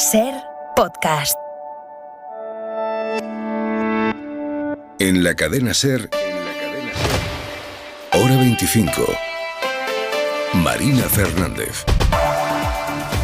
SER Podcast. En la cadena SER, Hora 25. Marina Fernández.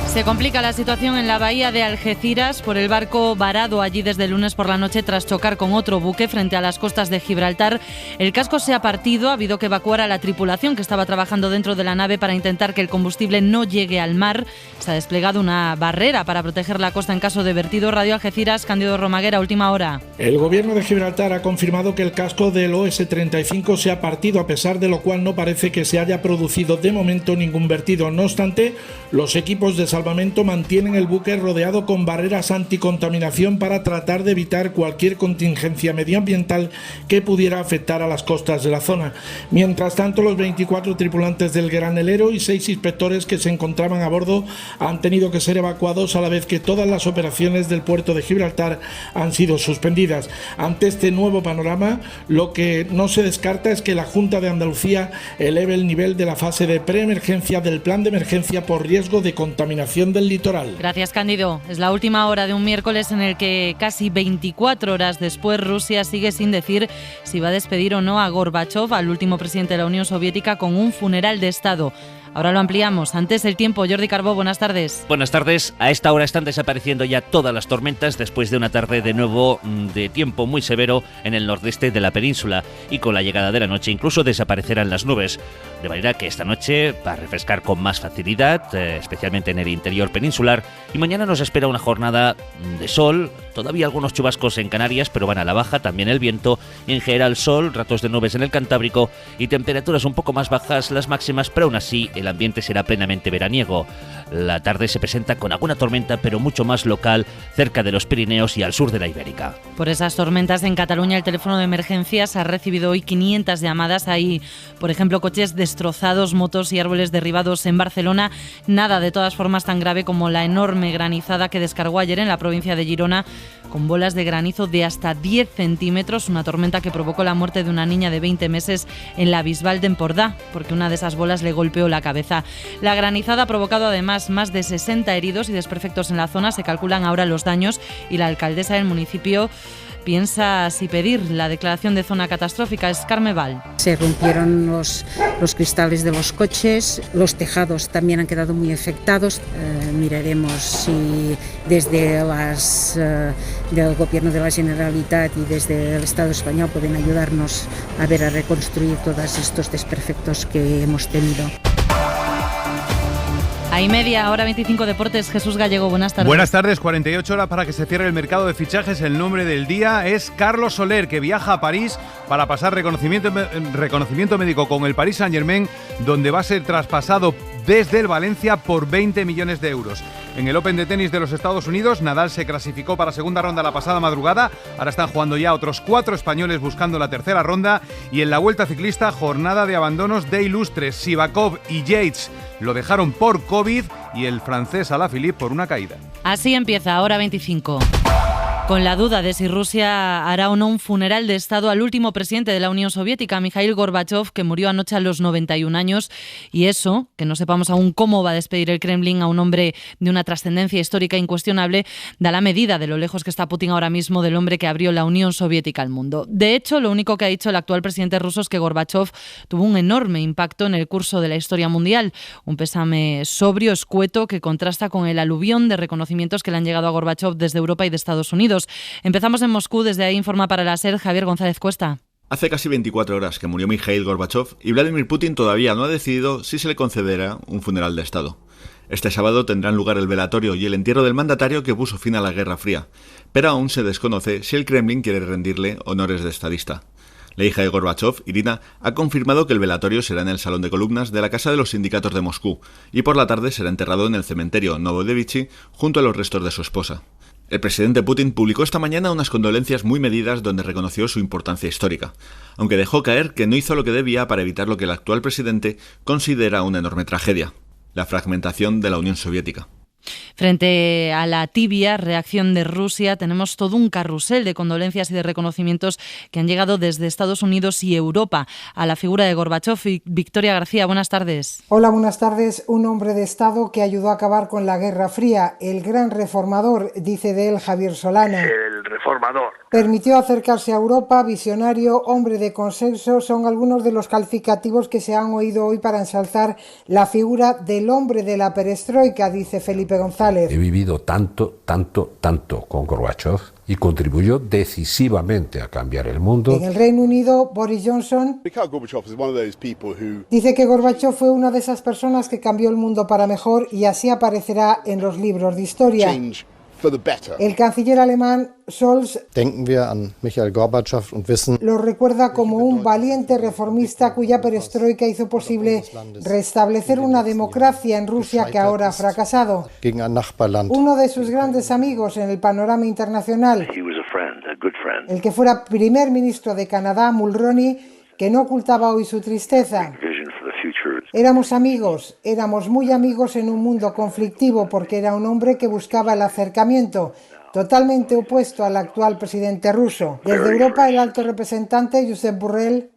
Se complica la situación en la bahía de Algeciras por el barco varado allí desde el lunes por la noche tras chocar con otro buque frente a las costas de Gibraltar. El casco se ha partido, ha habido que evacuar a la tripulación que estaba trabajando dentro de la nave para intentar que el combustible no llegue al mar. Se ha desplegado una barrera para proteger la costa en caso de vertido. Radio Algeciras, Cándido Romaguera, última hora. El gobierno de Gibraltar ha confirmado que el casco del OS-35 se ha partido, a pesar de lo cual no parece que se haya producido de momento ningún vertido. No obstante, los equipos de salvamento mantienen el buque rodeado con barreras anticontaminación para tratar de evitar cualquier contingencia medioambiental que pudiera afectar a las costas de la zona. Mientras tanto, los 24 tripulantes del granelero y 6 inspectores que se encontraban a bordo han tenido que ser evacuados, a la vez que todas las operaciones del puerto de Gibraltar han sido suspendidas. Ante este nuevo panorama, lo que no se descarta es que la Junta de Andalucía eleve el nivel de la fase de preemergencia del plan de emergencia por riesgo de contaminación del litoral. Gracias, Cándido. Es la última hora de un miércoles en el que casi 24 horas después Rusia sigue sin decir si va a despedir o no a Gorbachov, al último presidente de la Unión Soviética, con un funeral de Estado. Ahora lo ampliamos. Antes el tiempo. Jordi Carbó, buenas tardes. Buenas tardes. A esta hora están desapareciendo ya todas las tormentas después de una tarde de nuevo de tiempo muy severo en el nordeste de la península, y con la llegada de la noche incluso desaparecerán las nubes, de manera que esta noche va a refrescar con más facilidad, especialmente en el interior peninsular, y mañana nos espera una jornada de sol, todavía algunos chubascos en Canarias, pero van a la baja, también el viento, y en general sol, ratos de nubes en el Cantábrico y temperaturas un poco más bajas las máximas, pero aún así el ambiente será plenamente veraniego. La tarde se presenta con alguna tormenta, pero mucho más local, cerca de los Pirineos y al sur de la Ibérica. Por esas tormentas en Cataluña, el teléfono de emergencias ha recibido hoy 500 llamadas. Hay, por ejemplo, coches destrozados, motos y árboles derribados en Barcelona. Nada, de todas formas, tan grave como la enorme granizada que descargó ayer en la provincia de Girona, con bolas de granizo de hasta 10 centímetros, una tormenta que provocó la muerte de una niña de 20 meses en la Bisbal de Empordà, porque una de esas bolas le golpeó la cabeza. La granizada ha provocado además más de 60 heridos y desperfectos en la zona. Se calculan ahora los daños y la alcaldesa del municipio piensa si pedir la declaración de zona catastrófica. Es Carme Val. Se rompieron los cristales de los coches, los tejados también han quedado muy afectados. Miraremos si desde del Gobierno de la Generalitat y desde el Estado español pueden ayudarnos a reconstruir todos estos desperfectos que hemos tenido. Ahí media, Hora 25 Deportes. Jesús Gallego, buenas tardes. Buenas tardes, 48 horas para que se cierre el mercado de fichajes. El nombre del día es Carlos Soler, que viaja a París para pasar reconocimiento médico con el Paris Saint-Germain, donde va a ser traspasado desde el Valencia por 20 millones de euros. En el Open de tenis de los Estados Unidos, Nadal se clasificó para segunda ronda la pasada madrugada. Ahora están jugando ya otros 4 españoles buscando la tercera ronda. Y en la Vuelta Ciclista, jornada de abandonos de ilustres. Sivakov y Yates lo dejaron por COVID y el francés Alaphilippe por una caída. Así empieza Hora 25. Con la duda de si Rusia hará o no un funeral de Estado al último presidente de la Unión Soviética, Mikhail Gorbachov, que murió anoche a los 91 años. Y eso, que no sepamos aún cómo va a despedir el Kremlin a un hombre de una trascendencia histórica incuestionable, da la medida de lo lejos que está Putin ahora mismo del hombre que abrió la Unión Soviética al mundo. De hecho, lo único que ha dicho el actual presidente ruso es que Gorbachov tuvo un enorme impacto en el curso de la historia mundial. Un pésame sobrio, escueto, que contrasta con el aluvión de reconocimientos que le han llegado a Gorbachov desde Europa y de Estados Unidos. Empezamos en Moscú, desde ahí informa para la SER Javier González Cuesta. Hace casi 24 horas que murió Mikhail Gorbachov y Vladimir Putin todavía no ha decidido si se le concederá un funeral de Estado. Este sábado tendrán lugar el velatorio y el entierro del mandatario que puso fin a la Guerra Fría, pero aún se desconoce si el Kremlin quiere rendirle honores de estadista. La hija de Gorbachov, Irina, ha confirmado que el velatorio será en el Salón de Columnas de la Casa de los Sindicatos de Moscú y por la tarde será enterrado en el cementerio Novodevichy junto a los restos de su esposa. El presidente Putin publicó esta mañana unas condolencias muy medidas donde reconoció su importancia histórica, aunque dejó caer que no hizo lo que debía para evitar lo que el actual presidente considera una enorme tragedia: la fragmentación de la Unión Soviética. Frente a la tibia reacción de Rusia, tenemos todo un carrusel de condolencias y de reconocimientos que han llegado desde Estados Unidos y Europa a la figura de Gorbachov. Victoria García, buenas tardes. Hola, buenas tardes. Un hombre de Estado que ayudó a acabar con la Guerra Fría, el gran reformador, dice de él Javier Solana. El reformador. Permitió acercarse a Europa, visionario, hombre de consenso, son algunos de los calificativos que se han oído hoy para ensalzar la figura del hombre de la perestroika, dice Felipe González. He vivido tanto con Gorbachov y contribuyó decisivamente a cambiar el mundo. En el Reino Unido, Boris Johnson dice que Gorbachov fue una de esas personas que cambió el mundo para mejor y así aparecerá en los libros de historia. El canciller alemán Scholz lo recuerda como un valiente reformista cuya perestroika hizo posible restablecer una democracia en Rusia que ahora ha fracasado. Uno de sus grandes amigos en el panorama internacional, el que fuera primer ministro de Canadá, Mulroney, que no ocultaba hoy su tristeza. Éramos amigos, éramos muy amigos en un mundo conflictivo porque era un hombre que buscaba el acercamiento, totalmente opuesto al actual presidente ruso. Desde Europa, el alto representante Josep Borrell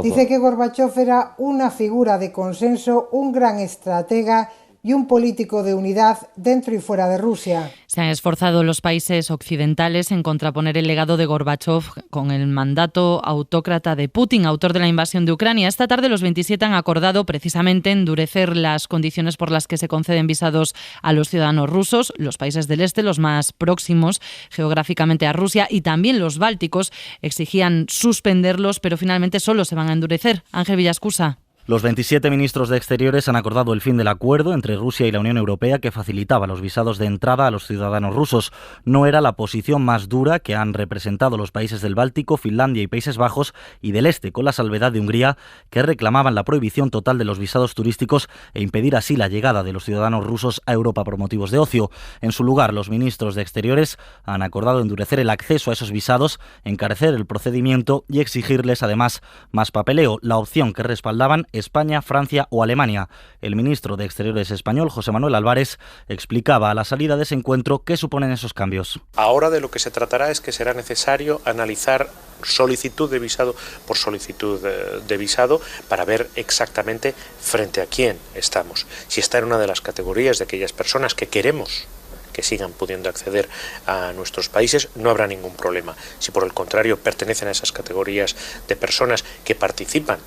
dice que Gorbachov era una figura de consenso, un gran estratega y un político de unidad dentro y fuera de Rusia. Se han esforzado los países occidentales en contraponer el legado de Gorbachov con el mandato autócrata de Putin, autor de la invasión de Ucrania. Esta tarde los 27 han acordado precisamente endurecer las condiciones por las que se conceden visados a los ciudadanos rusos. Los países del este, los más próximos geográficamente a Rusia, y también los bálticos exigían suspenderlos, pero finalmente solo se van a endurecer. Ángel Villascusa. Los 27 ministros de Exteriores han acordado el fin del acuerdo entre Rusia y la Unión Europea que facilitaba los visados de entrada a los ciudadanos rusos. No era la posición más dura que han representado los países del Báltico, Finlandia y Países Bajos y del Este, con la salvedad de Hungría, que reclamaban la prohibición total de los visados turísticos e impedir así la llegada de los ciudadanos rusos a Europa por motivos de ocio. En su lugar, los ministros de Exteriores han acordado endurecer el acceso a esos visados, encarecer el procedimiento y exigirles además más papeleo, la opción que respaldaban España, Francia o Alemania. El ministro de Exteriores español, José Manuel Álvarez, explicaba a la salida de ese encuentro qué suponen esos cambios. Ahora de lo que se tratará es que será necesario analizar solicitud de visado por solicitud de visado para ver exactamente frente a quién estamos. Si está en una de las categorías de aquellas personas que queremos que sigan pudiendo acceder a nuestros países, no habrá ningún problema. Si por el contrario pertenecen a esas categorías de personas que participan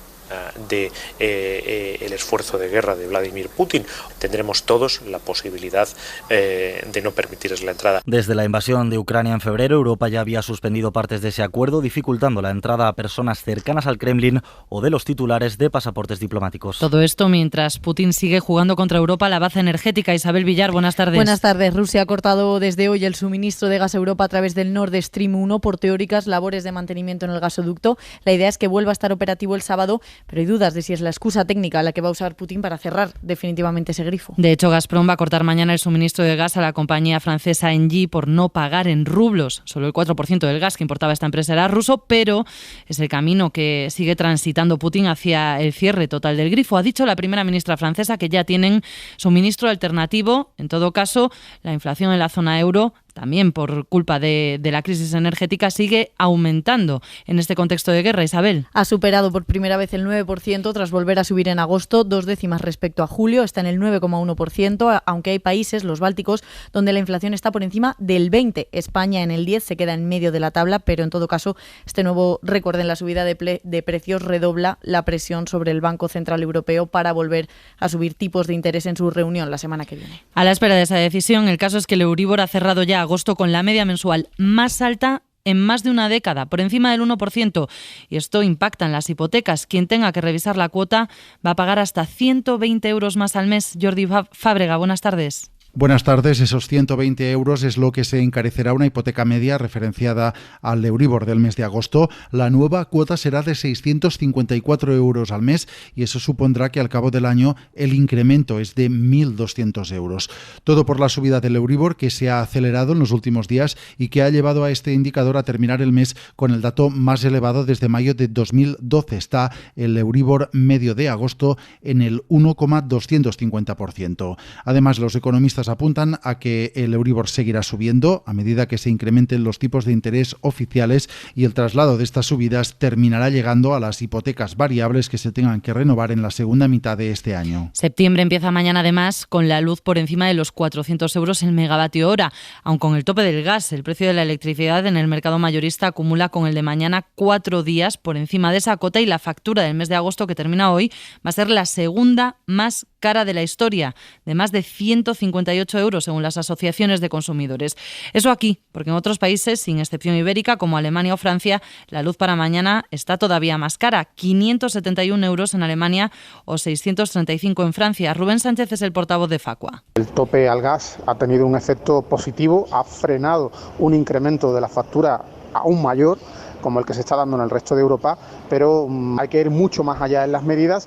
el esfuerzo de guerra de Vladimir Putin, tendremos todos la posibilidad de no permitirles la entrada. Desde la invasión de Ucrania en febrero, Europa ya había suspendido partes de ese acuerdo, dificultando la entrada a personas cercanas al Kremlin o de los titulares de pasaportes diplomáticos. Todo esto mientras Putin sigue jugando contra Europa la baza energética. Isabel Villar, buenas tardes. Buenas tardes. Rusia ha cortado desde hoy el suministro de gas a Europa a través del Nord Stream 1 por teóricas labores de mantenimiento en el gasoducto. La idea es que vuelva a estar operativo el sábado, pero hay dudas de si es la excusa técnica la que va a usar Putin para cerrar definitivamente ese grifo. De hecho, Gazprom va a cortar mañana el suministro de gas a la compañía francesa Engie por no pagar en rublos. Solo el 4% del gas que importaba esta empresa era ruso, pero es el camino que sigue transitando Putin hacia el cierre total del grifo. Ha dicho la primera ministra francesa que ya tienen suministro alternativo. En todo caso, la inflación en la zona euro, también por culpa de la crisis energética, sigue aumentando en este contexto de guerra. Isabel. Ha superado por primera vez el 9% tras volver a subir en agosto, 2 décimas respecto a julio. Está en el 9,1%, aunque hay países, los bálticos, donde la inflación está por encima del 20%. España en el 10% se queda en medio de la tabla, pero en todo caso este nuevo récord en la subida de precios redobla la presión sobre el Banco Central Europeo para volver a subir tipos de interés en su reunión la semana que viene. A la espera de esa decisión, el caso es que el Euribor ha cerrado ya agosto con la media mensual más alta en más de una década, por encima del 1%. Y esto impacta en las hipotecas. Quien tenga que revisar la cuota va a pagar hasta 120 euros más al mes. Jordi Fábrega, buenas tardes. Buenas tardes. Esos 120 euros es lo que se encarecerá una hipoteca media referenciada al Euribor del mes de agosto. La nueva cuota será de 654 euros al mes y eso supondrá que al cabo del año el incremento es de 1.200 euros. Todo por la subida del Euribor que se ha acelerado en los últimos días y que ha llevado a este indicador a terminar el mes con el dato más elevado desde mayo de 2012. Está el Euribor medio de agosto en el 1,250%. Además, los economistas apuntan a que el Euribor seguirá subiendo a medida que se incrementen los tipos de interés oficiales y el traslado de estas subidas terminará llegando a las hipotecas variables que se tengan que renovar en la segunda mitad de este año. Septiembre empieza mañana además con la luz por encima de los 400 euros el megavatio hora. Aun con el tope del gas, el precio de la electricidad en el mercado mayorista acumula con el de mañana 4 días por encima de esa cota y la factura del mes de agosto que termina hoy va a ser la segunda más cara de la historia, de más de 158 euros según las asociaciones de consumidores. Eso aquí, porque en otros países, sin excepción ibérica, como Alemania o Francia, la luz para mañana está todavía más cara, 571 euros en Alemania o 635 en Francia. Rubén Sánchez es el portavoz de Facua. El tope al gas ha tenido un efecto positivo, ha frenado un incremento de la factura aún mayor, como el que se está dando en el resto de Europa, pero hay que ir mucho más allá en las medidas.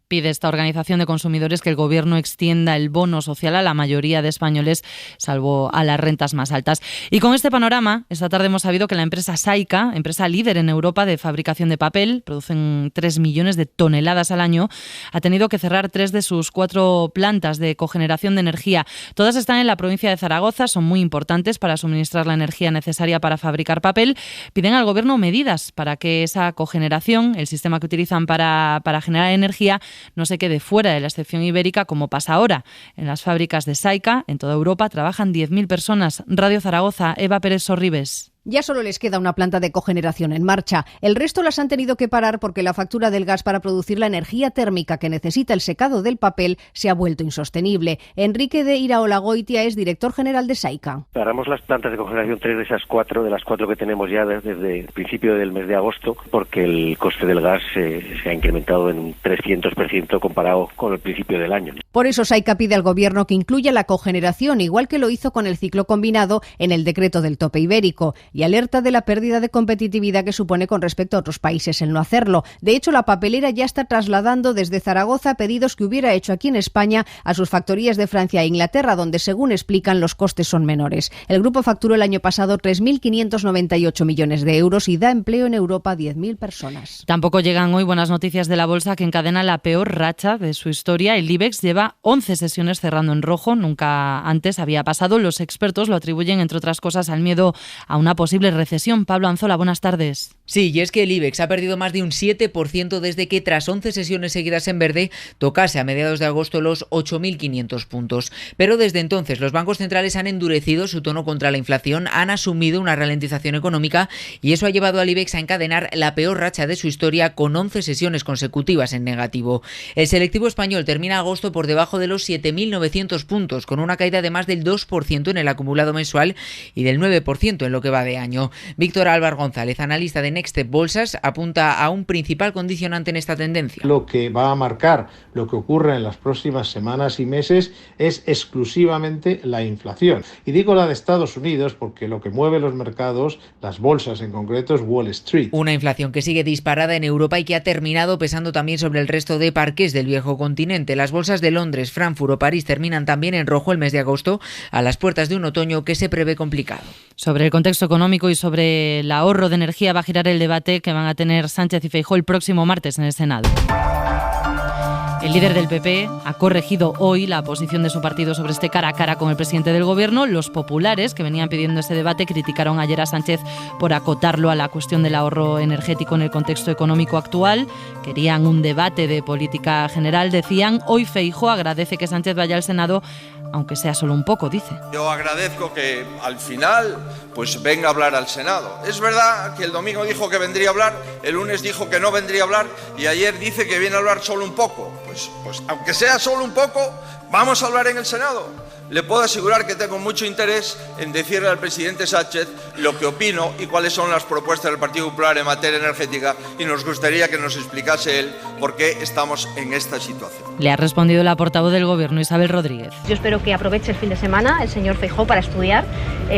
Pide esta organización de consumidores que el Gobierno extienda el bono social a la mayoría de españoles, salvo a las rentas más altas. Y con este panorama, esta tarde hemos sabido que la empresa Saika, empresa líder en Europa de fabricación de papel, producen 3 millones de toneladas al año, ha tenido que cerrar 3 de sus 4 plantas de cogeneración de energía. Todas están en la provincia de Zaragoza, son muy importantes para suministrar la energía necesaria para fabricar papel. Piden al Gobierno medidas para que esa cogeneración, el sistema que utilizan para generar energía, no se quede fuera de la excepción ibérica como pasa ahora. En las fábricas de Saika, en toda Europa, trabajan 10.000 personas. Radio Zaragoza, Eva Pérez Sorribes. Ya solo les queda una planta de cogeneración en marcha. El resto las han tenido que parar porque la factura del gas para producir la energía térmica que necesita el secado del papel se ha vuelto insostenible. Enrique de Iraolagoitia es director general de Saika. Paramos las plantas de cogeneración 3 de esas 4, de las 4 que tenemos ya desde el principio del mes de agosto, porque el coste del gas se ha incrementado en un 300% comparado con el principio del año. Por eso Saika pide al Gobierno que incluya la cogeneración, igual que lo hizo con el ciclo combinado en el decreto del tope ibérico, y alerta de la pérdida de competitividad que supone con respecto a otros países el no hacerlo. De hecho, la papelera ya está trasladando desde Zaragoza pedidos que hubiera hecho aquí en España a sus factorías de Francia e Inglaterra, donde, según explican, los costes son menores. El grupo facturó el año pasado 3.598 millones de euros y da empleo en Europa a 10.000 personas. Tampoco llegan hoy buenas noticias de la bolsa, que encadena la peor racha de su historia. El IBEX lleva 11 sesiones cerrando en rojo. Nunca antes había pasado. Los expertos lo atribuyen, entre otras cosas, al miedo a una posible recesión. Pablo Anzola, buenas tardes. Sí, y es que el IBEX ha perdido más de un 7% desde que, tras 11 sesiones seguidas en verde, tocase a mediados de agosto los 8.500 puntos. Pero desde entonces los bancos centrales han endurecido su tono contra la inflación, han asumido una ralentización económica y eso ha llevado al IBEX a encadenar la peor racha de su historia con 11 sesiones consecutivas en negativo. El selectivo español termina agosto por debajo de los 7.900 puntos, con una caída de más del 2% en el acumulado mensual y del 9% en lo que va de año. Víctor Álvaro González, analista de Nextstep Bolsas, apunta a un principal condicionante en esta tendencia. Lo que va a marcar lo que ocurre en las próximas semanas y meses es exclusivamente la inflación. Y digo la de Estados Unidos porque lo que mueve los mercados, las bolsas en concreto, es Wall Street. Una inflación que sigue disparada en Europa y que ha terminado pesando también sobre el resto de parques del viejo continente. Las bolsas de Londres, Frankfurt o París terminan también en rojo el mes de agosto, a las puertas de un otoño que se prevé complicado. Sobre el contexto económico y sobre el ahorro de energía va a girar el debate que van a tener Sánchez y Feijóo el próximo martes en el Senado. El líder del PP ha corregido hoy la posición de su partido sobre este cara a cara con el presidente del Gobierno. Los populares, que venían pidiendo ese debate, criticaron ayer a Sánchez por acotarlo a la cuestión del ahorro energético en el contexto económico actual. Querían un debate de política general, decían. Hoy Feijóo agradece que Sánchez vaya al Senado, aunque sea solo un poco, dice. Yo agradezco que al final pues venga a hablar al Senado. Es verdad que el domingo dijo que vendría a hablar, el lunes dijo que no vendría a hablar y ayer dice que viene a hablar solo un poco. Pues aunque sea solo un poco, ¿Vamos a hablar en el Senado? Le puedo asegurar que tengo mucho interés en decirle al presidente Sánchez lo que opino y cuáles son las propuestas del Partido Popular en materia energética, y nos gustaría que nos explicase él por qué estamos en esta situación. Le ha respondido la portavoz del Gobierno, Isabel Rodríguez. Yo espero que aproveche el fin de semana el señor Feijóo para estudiar,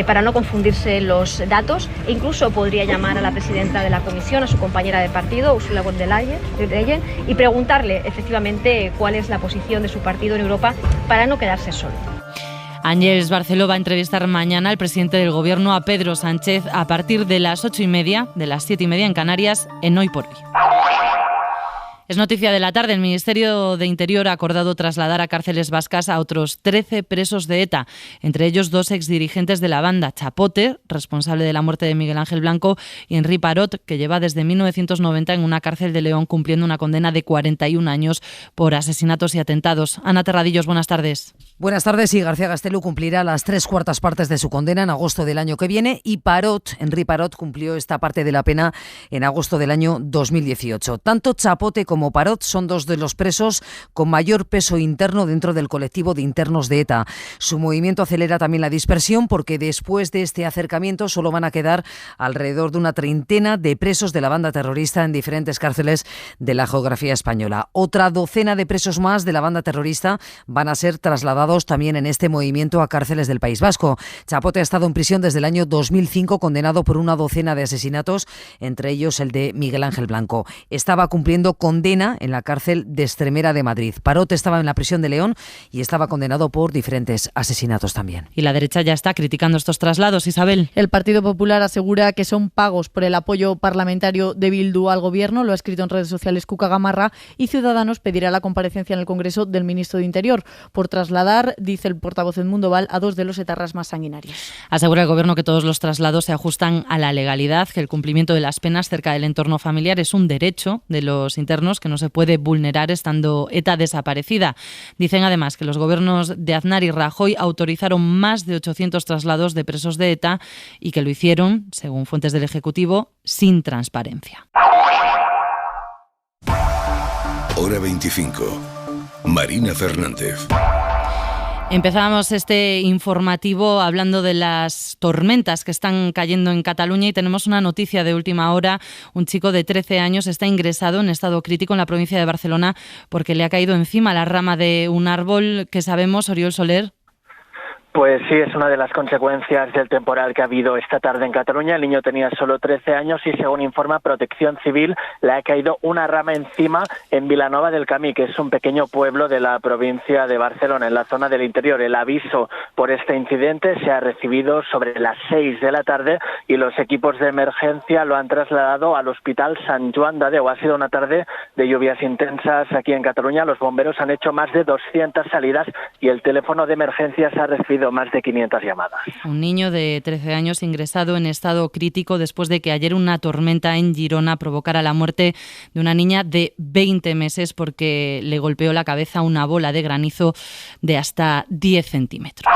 para no confundirse los datos, e incluso podría llamar a la presidenta de la Comisión, a su compañera de partido, Ursula von der Leyen, y preguntarle efectivamente cuál es la posición de su partido en Europa para no quedarse solo. Ángels Barceló va a entrevistar mañana al presidente del Gobierno, a Pedro Sánchez, a partir de las 8:30, de las 7:30 en Canarias, en Hoy por Hoy. Es noticia de la tarde. El Ministerio de Interior ha acordado trasladar a cárceles vascas a otros 13 presos de ETA, entre ellos 2 exdirigentes de la banda, Chapote, responsable de la muerte de Miguel Ángel Blanco, y Henri Parot, que lleva desde 1990 en una cárcel de León cumpliendo una condena de 41 años por asesinatos y atentados. Ana Terradillos, buenas tardes. Buenas tardes. Y García Gastelu cumplirá las 3/4 partes de su condena en agosto del año que viene, y Henri Parot, cumplió esta parte de la pena en agosto del año 2018. Tanto Chapote como Parot son 2 de los presos con mayor peso interno dentro del colectivo de internos de ETA. Su movimiento acelera también la dispersión, porque después de este acercamiento solo van a quedar alrededor de una treintena de presos de la banda terrorista en diferentes cárceles de la geografía española. Otra docena de presos más de la banda terrorista van a ser trasladados también en este movimiento a cárceles del País Vasco. Chapote ha estado en prisión desde el año 2005, condenado por una docena de asesinatos, entre ellos el de Miguel Ángel Blanco. Estaba cumpliendo condena en la cárcel de Extremera de Madrid. Parot estaba en la prisión de León y estaba condenado por diferentes asesinatos también. Y la derecha ya está criticando estos traslados, Isabel. El Partido Popular asegura que son pagos por el apoyo parlamentario de Bildu al Gobierno, lo ha escrito en redes sociales Cuca Gamarra, y Ciudadanos pedirá la comparecencia en el Congreso del ministro de Interior por trasladar, dice el portavoz Edmundo Val, a 2 de los etarras más sanguinarios. Asegura el Gobierno que todos los traslados se ajustan a la legalidad, que el cumplimiento de las penas cerca del entorno familiar es un derecho de los internos que no se puede vulnerar estando ETA desaparecida. Dicen además que los gobiernos de Aznar y Rajoy autorizaron más de 800 traslados de presos de ETA y que lo hicieron, según fuentes del Ejecutivo, sin transparencia. Hora 25. Marina Fernández. Empezábamos este informativo hablando de las tormentas que están cayendo en Cataluña, y tenemos una noticia de última hora. Un chico de 13 años está ingresado en estado crítico en la provincia de Barcelona porque le ha caído encima la rama de un árbol. ¿Qué sabemos, Oriol Soler? Pues sí, es una de las consecuencias del temporal que ha habido esta tarde en Cataluña. El niño tenía solo 13 años y, según informa Protección Civil, le ha caído una rama encima en Vilanova del Camí, que es un pequeño pueblo de la provincia de Barcelona, en la zona del interior. El aviso por este incidente se ha recibido sobre las 6 de la tarde y los equipos de emergencia lo han trasladado al Hospital Sant Joan de Déu. Ha sido una tarde de lluvias intensas aquí en Cataluña. Los bomberos han hecho más de 200 salidas y el teléfono de emergencias ha recibido más de 500 llamadas. Un niño de 13 años ingresado en estado crítico después de que ayer una tormenta en Girona provocara la muerte de una niña de 20 meses porque le golpeó la cabeza una bola de granizo de hasta 10 centímetros.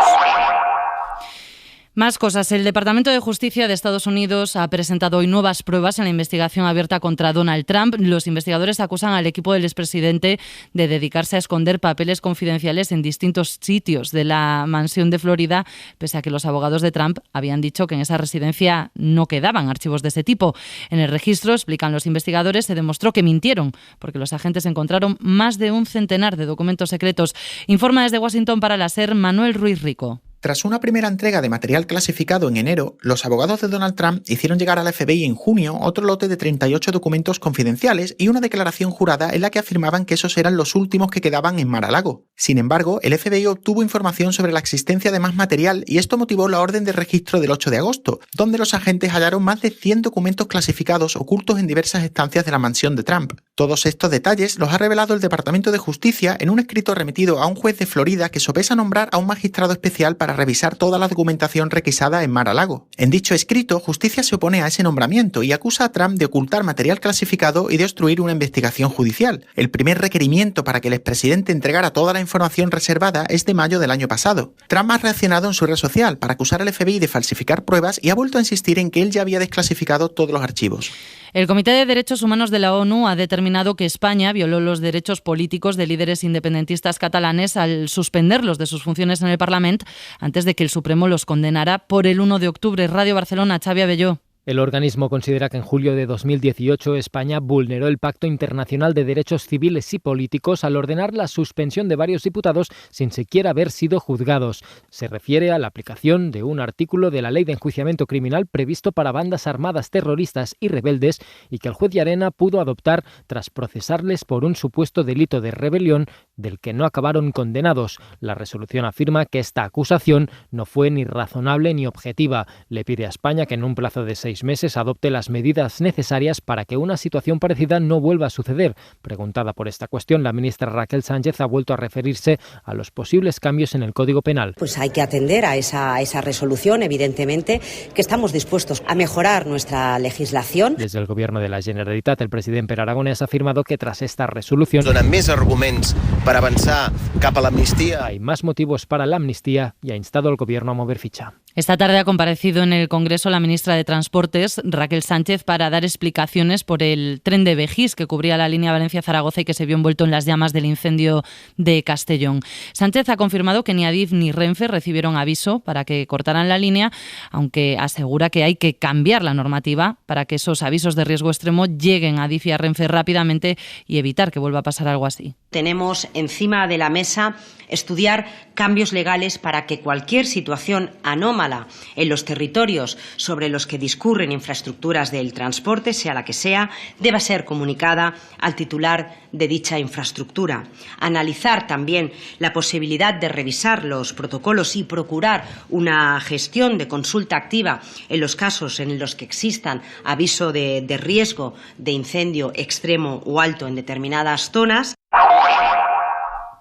Más cosas. El Departamento de Justicia de Estados Unidos ha presentado hoy nuevas pruebas en la investigación abierta contra Donald Trump. Los investigadores acusan al equipo del expresidente de dedicarse a esconder papeles confidenciales en distintos sitios de la mansión de Florida, pese a que los abogados de Trump habían dicho que en esa residencia no quedaban archivos de ese tipo. En el registro, explican los investigadores, se demostró que mintieron, porque los agentes encontraron más de un centenar de documentos secretos. Informa desde Washington para la SER Manuel Ruiz Rico. Tras una primera entrega de material clasificado en enero, los abogados de Donald Trump hicieron llegar al FBI en junio otro lote de 38 documentos confidenciales y una declaración jurada en la que afirmaban que esos eran los últimos que quedaban en Mar-a-Lago. Sin embargo, el FBI obtuvo información sobre la existencia de más material y esto motivó la orden de registro del 8 de agosto, donde los agentes hallaron más de 100 documentos clasificados ocultos en diversas estancias de la mansión de Trump. Todos estos detalles los ha revelado el Departamento de Justicia en un escrito remitido a un juez de Florida que sopesa nombrar a un magistrado especial para revisar toda la documentación requisada en Mar-a-Lago. En dicho escrito, Justicia se opone a ese nombramiento y acusa a Trump de ocultar material clasificado y de obstruir una investigación judicial. El primer requerimiento para que el expresidente entregara toda la información reservada es de mayo del año pasado. Trump ha reaccionado en su red social para acusar al FBI de falsificar pruebas y ha vuelto a insistir en que él ya había desclasificado todos los archivos. El Comité de Derechos Humanos de la ONU ha determinado que España violó los derechos políticos de líderes independentistas catalanes al suspenderlos de sus funciones en el Parlamento antes de que el Supremo los condenara por el 1 de octubre. Radio Barcelona, Xavi Abelló. El organismo considera que en julio de 2018 España vulneró el Pacto Internacional de Derechos Civiles y Políticos al ordenar la suspensión de varios diputados sin siquiera haber sido juzgados. Se refiere a la aplicación de un artículo de la Ley de Enjuiciamiento Criminal previsto para bandas armadas terroristas y rebeldes y que el juez Llarena pudo adoptar tras procesarles por un supuesto delito de rebelión del que no acabaron condenados. La resolución afirma que esta acusación no fue ni razonable ni objetiva. Le pide a España que en un plazo de 6 meses adopte las medidas necesarias para que una situación parecida no vuelva a suceder. Preguntada por esta cuestión, la ministra Raquel Sánchez ha vuelto a referirse a los posibles cambios en el Código Penal. Pues hay que atender a esa resolución, evidentemente, que estamos dispuestos a mejorar nuestra legislación. Desde el Gobierno de la Generalitat, el presidente Pere Aragonès ha afirmado que tras esta resolución donen més arguments para avanzar cap a l'amnistia. Hay más motivos para la amnistía y ha instado al Gobierno a mover ficha. Esta tarde ha comparecido en el Congreso la ministra de Transportes, Raquel Sánchez, para dar explicaciones por el tren de Begís que cubría la línea Valencia-Zaragoza y que se vio envuelto en las llamas del incendio de Castellón. Sánchez ha confirmado que ni Adif ni Renfe recibieron aviso para que cortaran la línea, aunque asegura que hay que cambiar la normativa para que esos avisos de riesgo extremo lleguen a Adif y a Renfe rápidamente y evitar que vuelva a pasar algo así. Tenemos encima de la mesa estudiar cambios legales para que cualquier situación anómala en los territorios sobre los que discurren infraestructuras del transporte, sea la que sea, deba ser comunicada al titular de dicha infraestructura. Analizar también la posibilidad de revisar los protocolos y procurar una gestión de consulta activa en los casos en los que existan aviso de riesgo de incendio extremo o alto en determinadas zonas.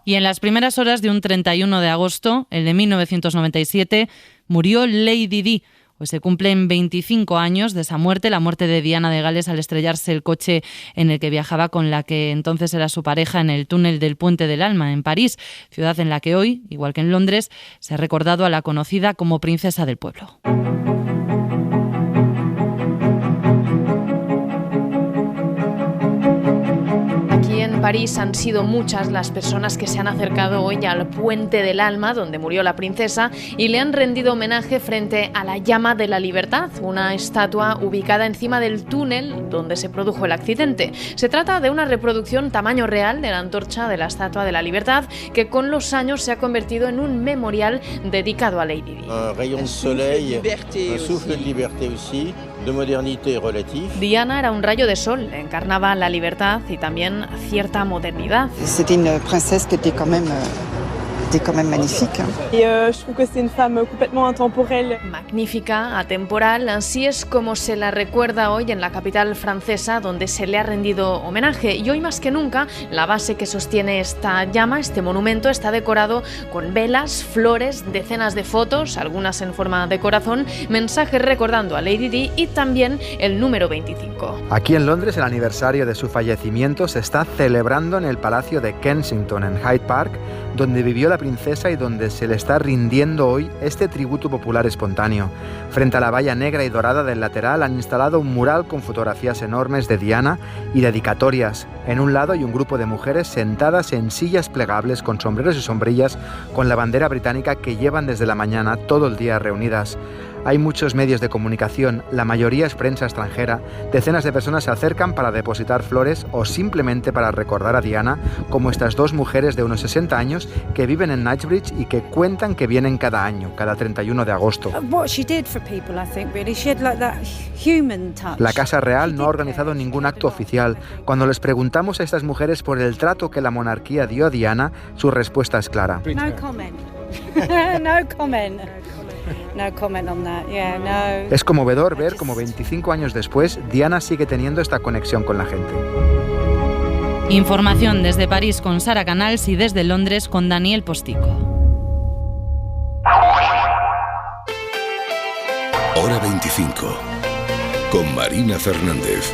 Y en las primeras horas de un 31 de agosto, el de 1997, murió Lady Di. Pues se cumplen 25 años de esa muerte, la muerte de Diana de Gales al estrellarse el coche en el que viajaba con la que entonces era su pareja en el túnel del Puente del Alma, en París, ciudad en la que hoy, igual que en Londres, se ha recordado a la conocida como princesa del pueblo. En París han sido muchas las personas que se han acercado hoy al Puente del Alma, donde murió la princesa, y le han rendido homenaje frente a la Llama de la Libertad, una estatua ubicada encima del túnel donde se produjo el accidente. Se trata de una reproducción tamaño real de la antorcha de la Estatua de la Libertad, que con los años se ha convertido en un memorial dedicado a Lady Di. Rayon de soleil, un souffle de liberté aussi. De modernité relative. Diana era un rayo de sol, encarnaba la libertad y también cierta modernidad. C'était une princesse qui était quand même magnifique. Y je trouve que c'est une femme complètement intemporelle. Magnífica, atemporal, así es como se la recuerda hoy en la capital francesa, donde se le ha rendido homenaje. Y hoy más que nunca, la base que sostiene esta llama, este monumento, está decorado con velas, flores, decenas de fotos, algunas en forma de corazón, mensajes recordando a Lady Di y también el número 25. Aquí en Londres, el aniversario de su fallecimiento se está celebrando en el Palacio de Kensington, en Hyde Park, donde vivió la princesa y donde se le está rindiendo hoy este tributo popular espontáneo. Frente a la valla negra y dorada del lateral han instalado un mural con fotografías enormes de Diana y dedicatorias. En un lado hay un grupo de mujeres sentadas en sillas plegables con sombreros y sombrillas con la bandera británica que llevan desde la mañana todo el día reunidas. Hay muchos medios de comunicación, la mayoría es prensa extranjera, decenas de personas se acercan para depositar flores o simplemente para recordar a Diana, como estas dos mujeres de unos 60 años que viven en Knightsbridge y que cuentan que vienen cada año, cada 31 de agosto. La Casa Real no ha organizado ningún acto oficial. Cuando les preguntamos a estas mujeres por el trato que la monarquía dio a Diana, su respuesta es clara. No comment. No comment. No comment on that. Yeah, no. Es conmovedor ver cómo 25 años después Diana sigue teniendo esta conexión con la gente. Información desde París con Sara Canals y desde Londres con Daniel Postico. Hora 25 con Marina Fernández.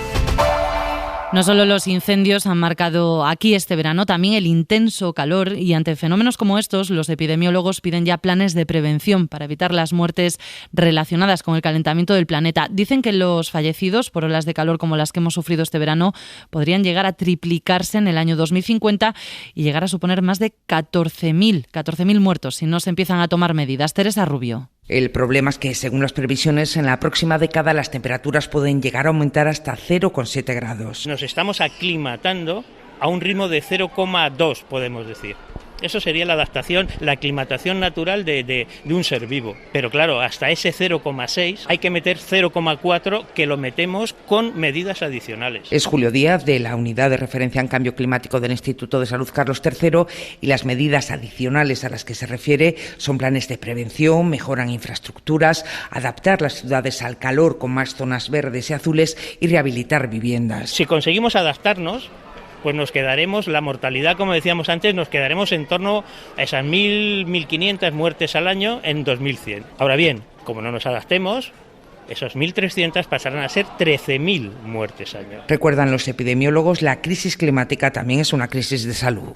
No solo los incendios han marcado aquí este verano, también el intenso calor, y ante fenómenos como estos, los epidemiólogos piden ya planes de prevención para evitar las muertes relacionadas con el calentamiento del planeta. Dicen que los fallecidos por olas de calor como las que hemos sufrido este verano podrían llegar a triplicarse en el año 2050 y llegar a suponer más de 14.000 muertos si no se empiezan a tomar medidas. Teresa Rubio. El problema es que, según las previsiones, en la próxima década las temperaturas pueden llegar a aumentar hasta 0,7 grados. Nos estamos aclimatando a un ritmo de 0,2, podemos decir. Eso sería la adaptación, la aclimatación natural de un ser vivo. Pero claro, hasta ese 0,6 hay que meter 0,4, que lo metemos con medidas adicionales. Es Julio Díaz, de la Unidad de Referencia en Cambio Climático del Instituto de Salud Carlos III, y las medidas adicionales a las que se refiere son planes de prevención, mejoran infraestructuras, adaptar las ciudades al calor con más zonas verdes y azules y rehabilitar viviendas. Si conseguimos adaptarnos, pues nos quedaremos, la mortalidad, como decíamos antes, nos quedaremos en torno a esas 1.500 muertes al año en 2100. Ahora bien, como no nos adaptemos, esos 1.300 pasarán a ser 13.000 muertes al año. Recuerdan los epidemiólogos, la crisis climática también es una crisis de salud.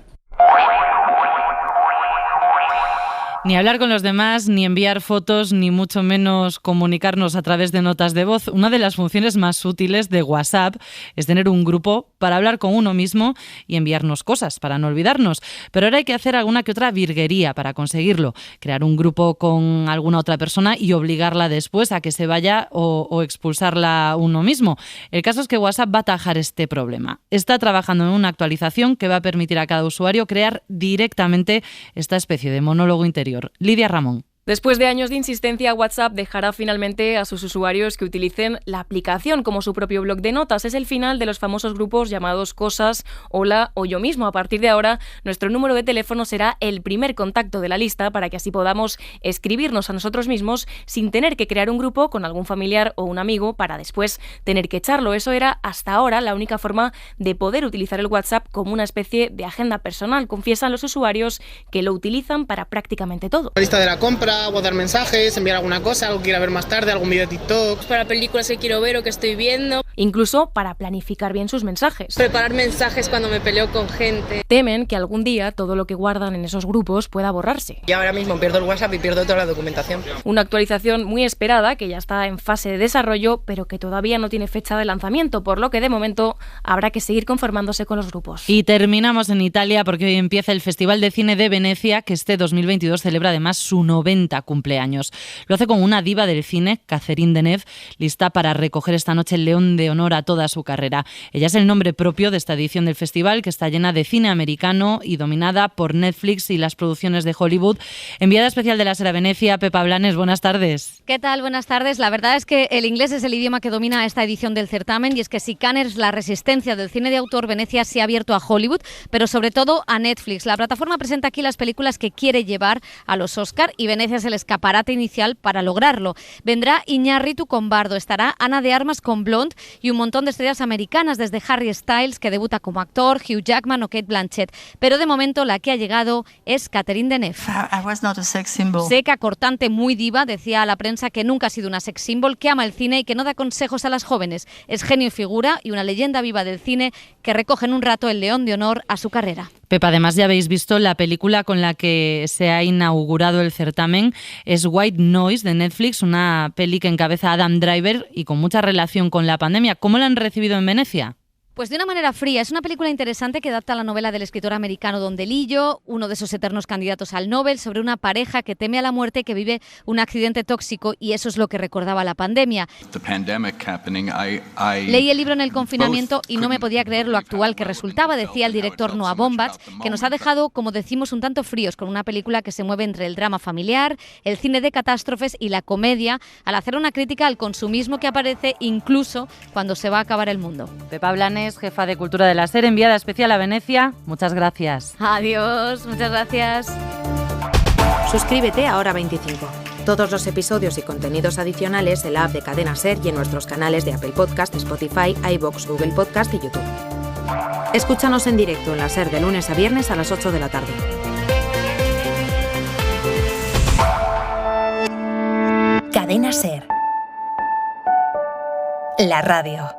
Ni hablar con los demás, ni enviar fotos, ni mucho menos comunicarnos a través de notas de voz. Una de las funciones más útiles de WhatsApp es tener un grupo para hablar con uno mismo y enviarnos cosas, para no olvidarnos. Pero ahora hay que hacer alguna que otra virguería para conseguirlo. Crear un grupo con alguna otra persona y obligarla después a que se vaya o expulsarla uno mismo. El caso es que WhatsApp va a atajar este problema. Está trabajando en una actualización que va a permitir a cada usuario crear directamente esta especie de monólogo interior. Lidia Ramón. Después de años de insistencia, WhatsApp dejará finalmente a sus usuarios que utilicen la aplicación como su propio bloc de notas. Es el final de los famosos grupos llamados Cosas, Hola o Yo mismo. A partir de ahora, nuestro número de teléfono será el primer contacto de la lista para que así podamos escribirnos a nosotros mismos sin tener que crear un grupo con algún familiar o un amigo para después tener que echarlo. Eso era hasta ahora la única forma de poder utilizar el WhatsApp como una especie de agenda personal. Confiesan los usuarios que lo utilizan para prácticamente todo. La lista de la compra, guardar mensajes, enviar alguna cosa, algo que quiera ver más tarde, algún vídeo de TikTok. Para películas que quiero ver o que estoy viendo. Incluso para planificar bien sus mensajes. Preparar mensajes cuando me peleo con gente. Temen que algún día todo lo que guardan en esos grupos pueda borrarse. Y ahora mismo pierdo el WhatsApp y pierdo toda la documentación. Una actualización muy esperada que ya está en fase de desarrollo, pero que todavía no tiene fecha de lanzamiento, por lo que de momento habrá que seguir conformándose con los grupos. Y terminamos en Italia porque hoy empieza el Festival de Cine de Venecia, que este 2022 celebra además su 90 cumpleaños. Lo hace con una diva del cine, Catherine Deneuve, lista para recoger esta noche el León de Honor a toda su carrera. Ella es el nombre propio de esta edición del festival, que está llena de cine americano y dominada por Netflix y las producciones de Hollywood. Enviada especial de la SER a Venecia, Pepa Blanes, buenas tardes. ¿Qué tal? Buenas tardes. La verdad es que el inglés es el idioma que domina esta edición del certamen, y es que si Cannes es la resistencia del cine de autor, Venecia se ha abierto a Hollywood, pero sobre todo a Netflix. La plataforma presenta aquí las películas que quiere llevar a los Oscar y Venecia es el escaparate inicial para lograrlo. Vendrá Iñárritu con Bardo, estará Ana de Armas con Blonde y un montón de estrellas americanas, desde Harry Styles, que debuta como actor, Hugh Jackman o Cate Blanchett. Pero de momento la que ha llegado es Catherine Deneuve. Seca, cortante, muy diva, decía a la prensa que nunca ha sido una sex symbol, que ama el cine y que no da consejos a las jóvenes. Es genio y figura y una leyenda viva del cine que recoge en un rato el León de Honor a su carrera. Pepa, además ya habéis visto la película con la que se ha inaugurado el certamen, es White Noise de Netflix, una peli que encabeza Adam Driver y con mucha relación con la pandemia. ¿Cómo la han recibido en Venecia? Pues de una manera fría. Es una película interesante que adapta la novela del escritor americano Don DeLillo, uno de esos eternos candidatos al Nobel, sobre una pareja que teme a la muerte, que vive un accidente tóxico, y eso es lo que recordaba la pandemia. Leí el libro en el confinamiento y no me podía creer lo actual que resultaba, decía el director Noah Baumbach, que nos ha dejado, como decimos, un tanto fríos con una película que se mueve entre el drama familiar, el cine de catástrofes y la comedia, al hacer una crítica al consumismo que aparece incluso cuando se va a acabar el mundo. Pepa Blanes, jefa de Cultura de la SER, enviada especial a Venecia. Muchas gracias. Adiós, muchas gracias. Suscríbete a Hora 25. Todos los episodios y contenidos adicionales en la app de Cadena SER y en nuestros canales de Apple Podcast, Spotify, iVoox, Google Podcast y YouTube. Escúchanos en directo en la SER de lunes a viernes a las 8 de la tarde. Cadena SER. La radio.